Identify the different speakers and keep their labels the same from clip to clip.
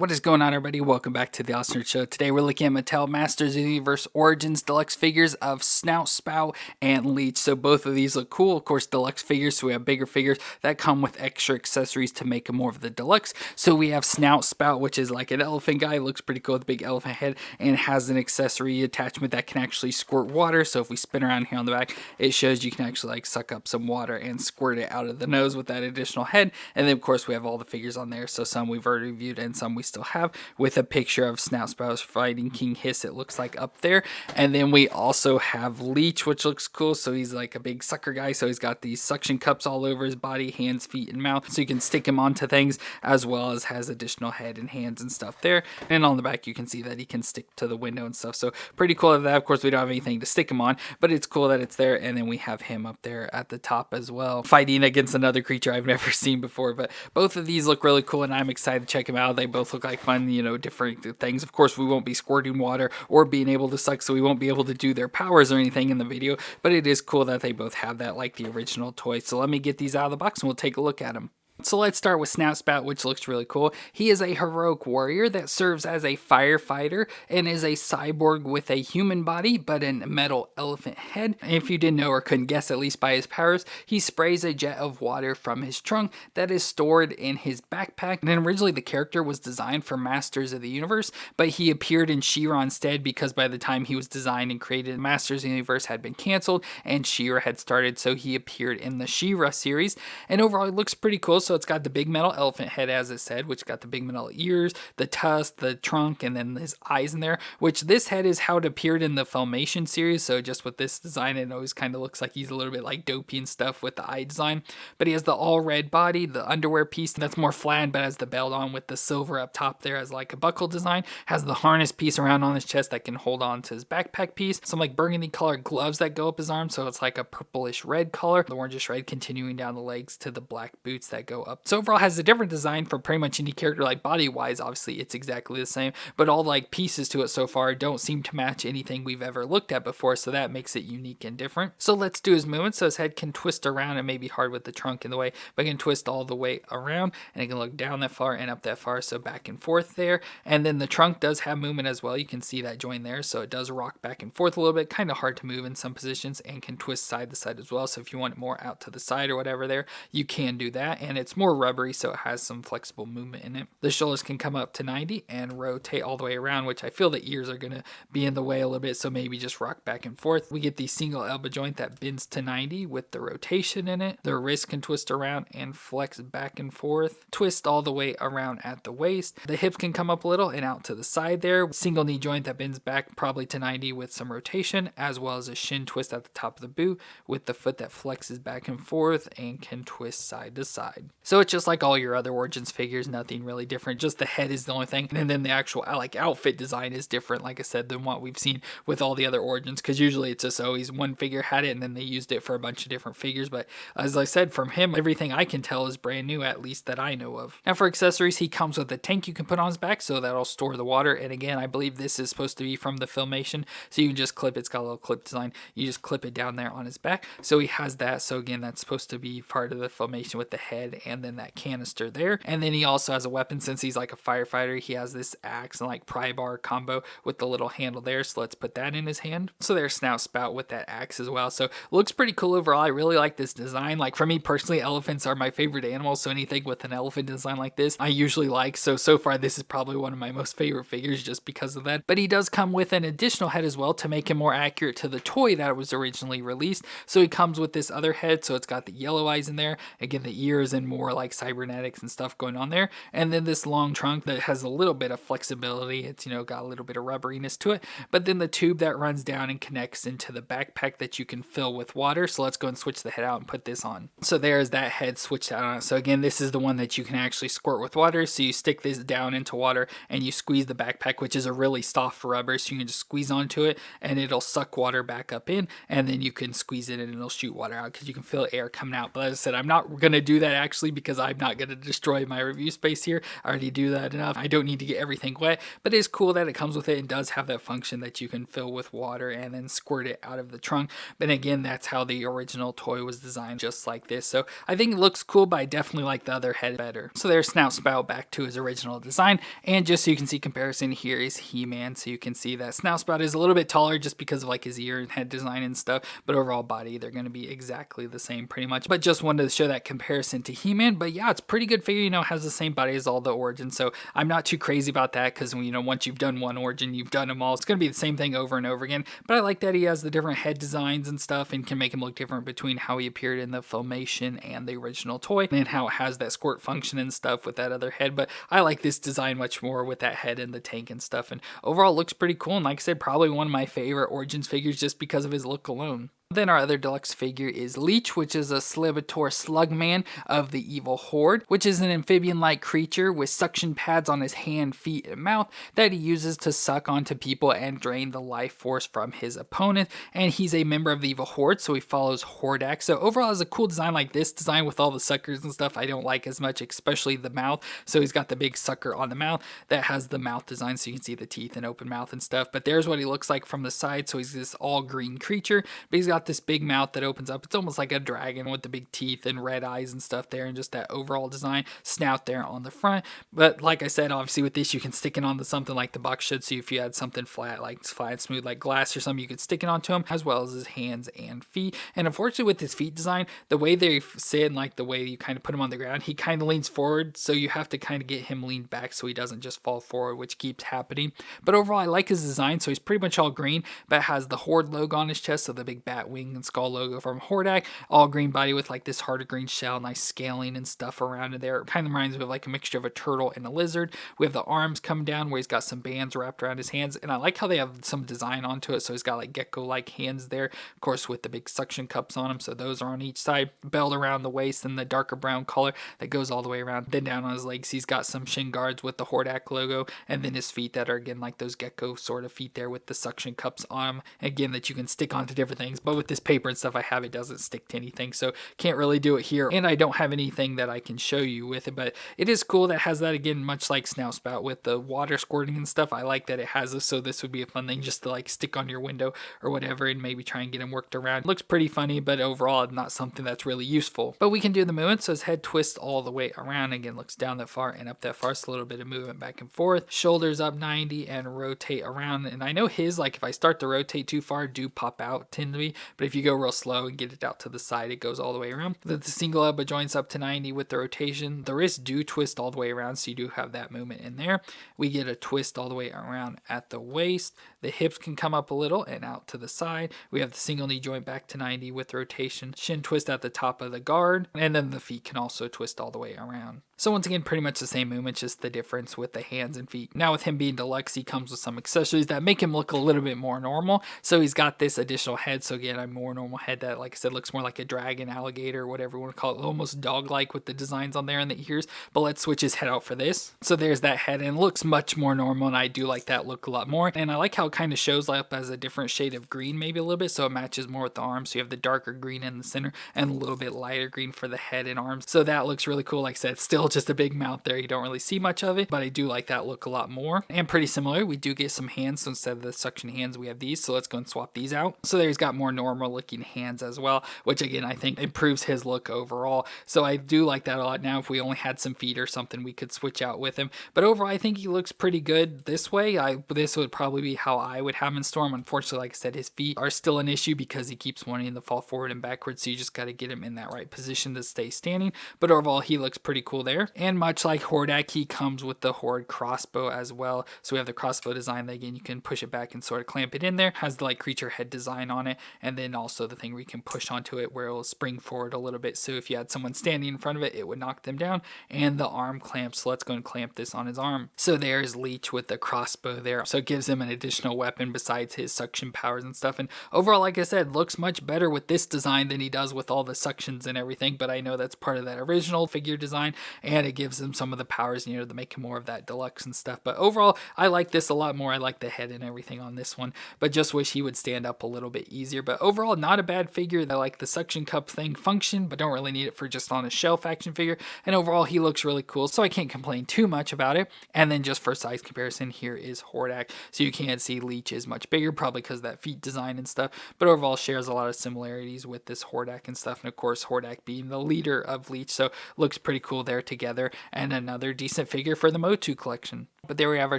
Speaker 1: What is going on, everybody? Welcome back to the Awesome Nerd Show. Today we're looking at Mattel Masters Universe Origins Deluxe figures of Snout Spout and Leech. So both of these look cool. Of course, deluxe figures, so we have bigger figures that come with extra accessories to make them more of the deluxe. So we have Snout Spout, which is like an elephant guy. Looks pretty cool with a big elephant head and has an accessory attachment that can actually squirt water. So if we spin around here on the back, it shows you can actually like suck up some water and squirt it out of the nose with that additional head. And then of course we have all the figures on there. So some we've already reviewed and some we still have, with a picture of Snout Spout fighting King Hiss, it looks like, up there. And then we also have Leech, which looks cool. So he's like a big sucker guy, so he's got these suction cups all over his body, hands, feet, and mouth, so you can stick him onto things, as well as has additional head and hands and stuff there. And on the back you can see that he can stick to the window and stuff, so pretty cool of that. Of course we don't have anything to stick him on, but it's cool that it's there. And then we have him up there at the top as well, fighting against another creature I've never seen before. But both of these look really cool and I'm excited to check them out. They both look like fun, you know, different things. Of course, we won't be squirting water or being able to suck, so we won't be able to do their powers or anything in the video, but it is cool that they both have that like the original toy. So let me get these out of the box and we'll take a look at them. So let's start with Snout Spout, which looks really cool. He is a heroic warrior that serves as a firefighter and is a cyborg with a human body but a metal elephant head. If you didn't know or couldn't guess, at least by his powers, he sprays a jet of water from his trunk that is stored in his backpack. And originally the character was designed for Masters of the Universe, but he appeared in She-Ra instead, because by the time he was designed and created, Masters of the Universe had been canceled and She-Ra had started, so he appeared in the She-Ra series. And overall it looks pretty cool. So it's got the big metal elephant head, as it said, which got the big metal ears, the tusk, the trunk, and then his eyes in there, which this head is how it appeared in the Filmation series. So just with this design, it always kind of looks like he's a little bit like dopey and stuff with the eye design. But he has the all red body, the underwear piece that's more flat but has the belt on with the silver up top there as like a buckle design, has the harness piece around on his chest that can hold on to his backpack piece, some like burgundy colored gloves that go up his arm, so it's like a purplish red color, the orangish red continuing down the legs to the black boots that go up. So overall has a different design for pretty much any character. Like body wise, obviously it's exactly the same, but all like pieces to it so far don't seem to match anything we've ever looked at before, so that makes it unique and different. So let's do his movements. So his head can twist around, and may be hard with the trunk in the way, but it can twist all the way around, and it can look down that far and up that far, so back and forth there. And then the trunk does have movement as well. You can see that joint there, so it does rock back and forth a little bit, kind of hard to move in some positions, and can twist side to side as well. So if you want it more out to the side or whatever there, you can do that. And it's more rubbery, so it has some flexible movement in it. The shoulders can come up to 90 and rotate all the way around, which I feel the ears are going to be in the way a little bit, so maybe just rock back and forth. We get the single elbow joint that bends to 90 with the rotation in it. The wrist can twist around and flex back and forth, twist all the way around at the waist. The hips can come up a little and out to the side there. Single knee joint that bends back probably to 90 with some rotation, as well as a shin twist at the top of the boot with the foot that flexes back and forth and can twist side to side. So it's just like all your other Origins figures, nothing really different, just the head is the only thing. And then the actual like outfit design is different, like I said, than what we've seen with all the other Origins, because usually it's just always one figure had it and then they used it for a bunch of different figures. But as I said, from him, everything I can tell is brand new, at least that I know of. Now for accessories, he comes with a tank you can put on his back, so that'll store the water. And again, I believe this is supposed to be from the Filmation, so you can just clip, it's got a little clip design, you just clip it down there on his back, so he has that. So again, that's supposed to be part of the Filmation with the head and then that canister there. And then he also has a weapon, since he's like a firefighter, he has this axe and like pry bar combo with the little handle there, so let's put that in his hand. So there's Snout Spout with that axe as well, so looks pretty cool overall. I really like this design. Like for me personally, elephants are my favorite animal, so anything with an elephant design like this I usually like. So far this is probably one of my most favorite figures just because of that. But he does come with an additional head as well to make him more accurate to the toy that was originally released. So he comes with this other head, so it's got the yellow eyes in there, again the ears and more like cybernetics and stuff going on there. And then this long trunk that has a little bit of flexibility. It's, you know, got a little bit of rubberiness to it. But then the tube that runs down and connects into the backpack that you can fill with water. So let's go and switch the head out and put this on. So there's that head switched out on it. So again, this is the one that you can actually squirt with water. So you stick this down into water and you squeeze the backpack, which is a really soft rubber. So you can just squeeze onto it and it'll suck water back up in, and then you can squeeze it and it'll shoot water out because you can feel air coming out. But as I said, I'm not going to do that actually obviously, because I'm not going to destroy my review space here. I already do that enough. I don't need to get everything wet, but it is cool that it comes with it and does have that function that you can fill with water and then squirt it out of the trunk. But again, that's how the original toy was designed, just like this. So I think it looks cool, but I definitely like the other head better. So there's Snout Spout back to his original design, and just so you can see comparison, here is He-Man. So you can see that Snout Spout is a little bit taller just because of like his ear and head design and stuff, but overall body, they're going to be exactly the same pretty much. But just wanted to show that comparison to He-Man. But yeah, it's pretty good figure, you know, has the same body as all the Origins, so I'm not too crazy about that, because, you know, once you've done one Origin, you've done them all. It's going to be the same thing over and over again, but I like that he has the different head designs and stuff and can make him look different between how he appeared in the Filmation and the original toy, and how it has that squirt function and stuff with that other head. But I like this design much more with that head and the tank and stuff, and overall looks pretty cool, and like I said, probably one of my favorite Origins figures just because of his look alone. Then our other deluxe figure is Leech, which is a Slibator Slugman of the Evil Horde, which is an amphibian-like creature with suction pads on his hand, feet, and mouth that he uses to suck onto people and drain the life force from his opponent. And he's a member of the Evil Horde, so he follows Hordak. So overall, it's a cool design. Like this design with all the suckers and stuff, I don't like as much, especially the mouth. So he's got the big sucker on the mouth that has the mouth design, so you can see the teeth and open mouth and stuff. But there's what he looks like from the side. So he's this all green creature, but he's got this big mouth that opens up. It's almost like a dragon with the big teeth and red eyes and stuff there, and just that overall design, snout there on the front. But like I said, obviously with this you can stick it onto something like the box should, so if you had something flat, like flat and smooth like glass or something, you could stick it onto him, as well as his hands and feet. And unfortunately with his feet design, the way they sit and like the way you kind of put him on the ground, he kind of leans forward, so you have to kind of get him leaned back so he doesn't just fall forward, which keeps happening. But overall I like his design. So he's pretty much all green, but has the Horde logo on his chest, so the big bat wing and skull logo from Hordak, all green body with like this harder green shell, nice scaling and stuff around in there. It kind of reminds me of like a mixture of a turtle and a lizard. We have the arms come down where he's got some bands wrapped around his hands, and I like how they have some design onto it. So he's got like gecko-like hands there, of course with the big suction cups on him, so those are on each side. Belt around the waist and the darker brown collar that goes all the way around. Then down on his legs he's got some shin guards with the Hordak logo, and then his feet that are again like those gecko sort of feet there with the suction cups on them, again that you can stick onto different things. But with this paper and stuff I have, it doesn't stick to anything, so can't really do it here, and I don't have anything that I can show you with it. But it is cool that it has that, again, much like Snout Spout with the water squirting and stuff. I like that it has this, so this would be a fun thing just to like stick on your window or whatever and maybe try and get him worked around. It looks pretty funny, but overall not something that's really useful. But we can do the movement, so his head twists all the way around, again looks down that far and up that far, so a little bit of movement back and forth. Shoulders up 90 and rotate around, and I know his, like if I start to rotate too far, do pop out tend to be, but if you go real slow and get it out to the side, it goes all the way around. The single elbow joints up to 90 with the rotation. The wrists do twist all the way around, so you do have that movement in there. We get a twist all the way around at the waist. The hips can come up a little and out to the side. We have the single knee joint back to 90 with rotation. Shin twist at the top of the guard, and then the feet can also twist all the way around. So once again, pretty much the same movement, just the difference with the hands and feet. Now with him being deluxe, he comes with some accessories that make him look a little bit more normal. So he's got this additional head, so again, a more normal head that, like I said, looks more like a dragon, alligator, whatever you want to call it, almost dog-like with the designs on there and the ears. But let's switch his head out for this. So there's that head, and it looks much more normal, and I do like that look a lot more. And I like how it kind of shows up as a different shade of green, maybe a little bit, so it matches more with the arms. So you have the darker green in the center and a little bit lighter green for the head and arms. So that looks really cool. Like I said, still just a big mouth there. You don't really see much of it, but I do like that look a lot more. And pretty similar, we do get some hands, so instead of the suction hands, we have these. So let's go and swap these out. So there he's got more normal looking hands as well, which again, I think improves his look overall. So I do like that a lot. Now, if we only had some feet or something, we could switch out with him. But overall, I think he looks pretty good this way. This would probably be how I would have him in Storm. Unfortunately, like I said, his feet are still an issue because he keeps wanting to fall forward and backwards. So you just got to get him in that right position to stay standing. But overall, he looks pretty cool there. And much like Hordak, he comes with the Horde crossbow as well. So we have the crossbow design that, again, you can push it back and sort of clamp it in there. Has the like creature head design on it, and then also the thing where you can push onto it where it will spring forward a little bit. So if you had someone standing in front of it, it would knock them down. And the arm clamp, so let's go and clamp this on his arm. So there's Leech with the crossbow there. So it gives him an additional weapon besides his suction powers and stuff. And overall, like I said, looks much better with this design than he does with all the suctions and everything. But I know that's part of that original figure design, and it gives him some of the powers, you know, to make him more of that deluxe and stuff. But overall, I like this a lot more. I like the head and everything on this one, but just wish he would stand up a little bit easier. But overall, not a bad figure. I like the suction cup thing function, but don't really need it for just on a shelf action figure. And overall, he looks really cool, so I can't complain too much about it. And then just for size comparison, here is Hordak. So you can't see Leech is much bigger, probably because of that feet design and stuff, but overall shares a lot of similarities with this Hordak and stuff. And of course, Hordak being the leader of Leech, so looks pretty cool there together. And another decent figure for the MOTU collection. But there we have our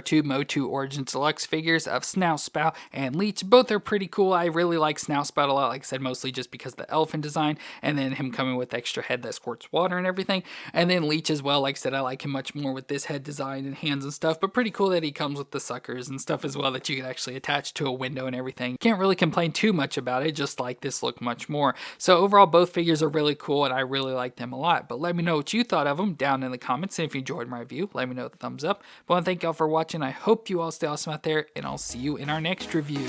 Speaker 1: two MOTU Origins Deluxe figures of Snout Spout and Leech. Both are pretty cool. I really like Snout Spout a lot, like I said, mostly just because of the elephant design, and then him coming with extra head that squirts water and everything. And then Leech as well, like I said, I like him much more with this head design and hands and stuff, but pretty cool that he comes with the suckers and stuff as well that you can actually attach to a window and everything. Can't really complain too much about it, just like this look much more. So overall, both figures are really cool, and I really like them a lot. But let me know what you thought of them down in the comments, and if you enjoyed my review, let me know with a thumbs up. But I want to thank y'all for watching. I hope you all stay awesome out there, and I'll see you in our next review.